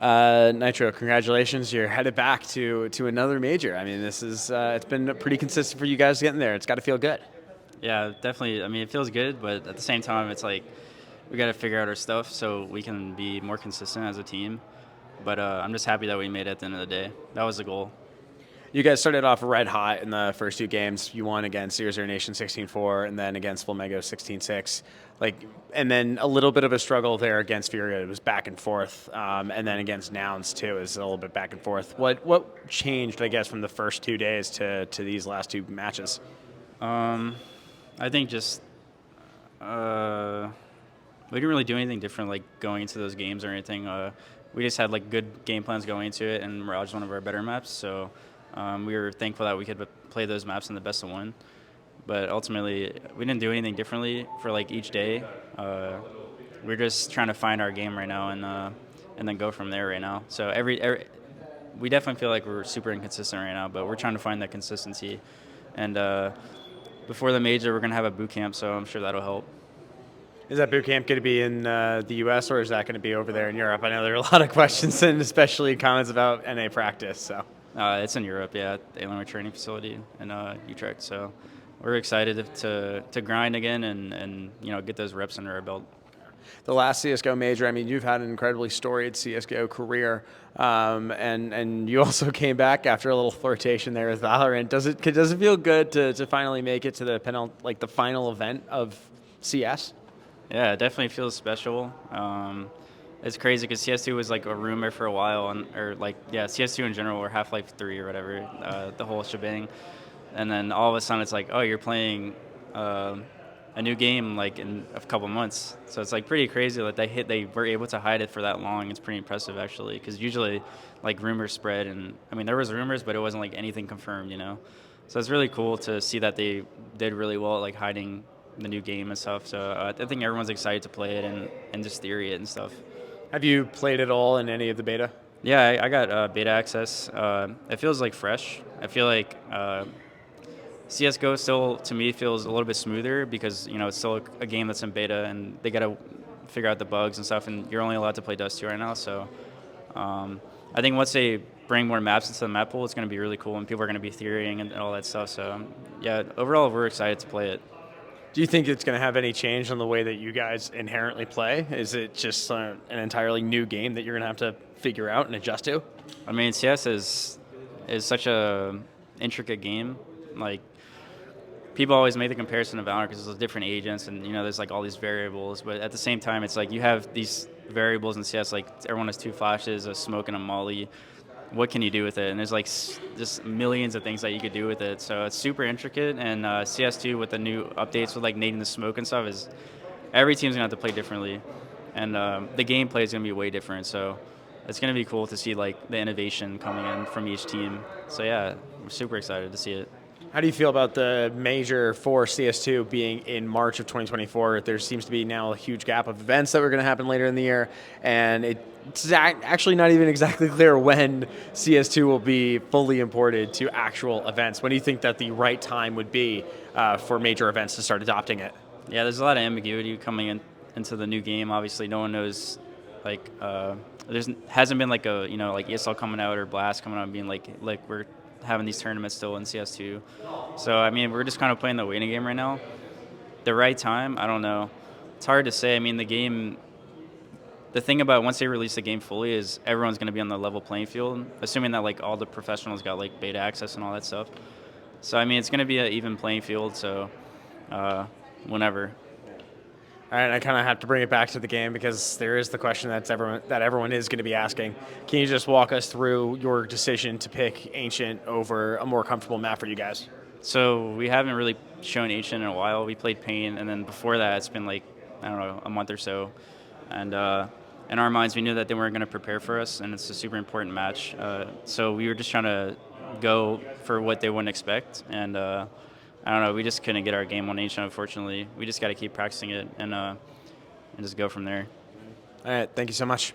Nitro, congratulations! You're headed back to another major. I mean, this is it's been pretty consistent for you guys getting there. It's got to feel good. Yeah, definitely. I mean, it feels good, but at the same time, it's like we got to figure out our stuff so we can be more consistent as a team. But I'm just happy that we made it at the end of the day. That was the goal. You guys started off red hot in the first two games. You won against 0 Nation 16-4, and then against Flamengo 16-6. And then a little bit of a struggle there against FURIA. It was back and forth, and then against Nouns too is a little bit back and forth. What changed, I guess, from the first 2 days to these last two matches? I think just we didn't really do anything different, like going into those games or anything. We just had like good game plans going into it, and Mirage was one of our better maps. So we were thankful that we could play those maps in the best of one. But ultimately, we didn't do anything differently for like each day. We're just trying to find our game right now and then go from there right now. So we definitely feel like we're super inconsistent right now, but we're trying to find that consistency. And before the major, we're going to have a boot camp, so I'm sure that'll help. Is that boot camp going to be in the U.S. or is that going to be over there in Europe? I know there are a lot of questions and especially comments about NA practice. So it's in Europe, yeah, at the Illinois training facility in Utrecht. So we're excited to grind again and get those reps under our belt. The last CSGO major, I mean, you've had an incredibly storied CSGO career, and you also came back after a little flirtation there with Valorant. Does it feel good to finally make it to the final event of CS? Yeah, it definitely feels special. It's crazy because CS2 was like a rumor for a while, CS2 in general, or Half-Life 3 or whatever, the whole shebang. And then all of a sudden it's like, oh, you're playing a new game like in a couple months. So it's like pretty crazy that they were able to hide it for that long. It's pretty impressive actually, because usually like rumors spread, and I mean there was rumors, but it wasn't like anything confirmed, So it's really cool to see that they did really well at like hiding the new game and stuff. So I think everyone's excited to play it and just theory it and stuff. Have you played it all in any of the beta? Yeah, I got beta access. It feels like fresh. I feel like CS:GO still to me feels a little bit smoother because it's still a game that's in beta and they got to figure out the bugs and stuff. And you're only allowed to play Dust 2 right now, so I think once they bring more maps into the map pool, it's going to be really cool and people are going to be theorying and all that stuff. So yeah, overall we're excited to play it. Do you think it's going to have any change on the way that you guys inherently play? Is it just an entirely new game that you're going to have to figure out and adjust to? I mean, CS is such a intricate game. Like, people always make the comparison to Valorant because there's different agents and there's like all these variables. But at the same time, it's like you have these variables in CS. Like everyone has 2 flashes, a smoke, and a molly. What can you do with it? And there's like just millions of things that you could do with it. So it's super intricate. And CS2 with the new updates with like nading the smoke and stuff is every team's gonna have to play differently, and the gameplay is gonna be way different. So it's gonna be cool to see like the innovation coming in from each team. So yeah, we're super excited to see it. How do you feel about the major for CS2 being in March of 2024? There seems to be now a huge gap of events that were going to happen later in the year, and it's actually not even exactly clear when CS2 will be fully imported to actual events. When do you think that the right time would be for major events to start adopting it? Yeah, there's a lot of ambiguity coming into the new game. Obviously, no one knows, like, hasn't been like a, like ESL coming out or Blast coming out and being like we're having these tournaments still in CS2. So, I mean, we're just kind of playing the waiting game right now. The right time, I don't know. It's hard to say. I mean, the thing about once they release the game fully is everyone's going to be on the level playing field, assuming that, like, all the professionals got, like, beta access and all that stuff. So, I mean, it's going to be an even playing field, so whenever. All right, I kind of have to bring it back to the game because there is the question that everyone is going to be asking. Can you just walk us through your decision to pick Ancient over a more comfortable map for you guys? So we haven't really shown Ancient in a while. We played Pain, and then before that, it's been like, I don't know, a month or so. And in our minds, we knew that they weren't going to prepare for us, and it's a super important match. So we were just trying to go for what they wouldn't expect, and I don't know, we just couldn't get our game on Nation, unfortunately. We just got to keep practicing it and just go from there. All right, thank you so much.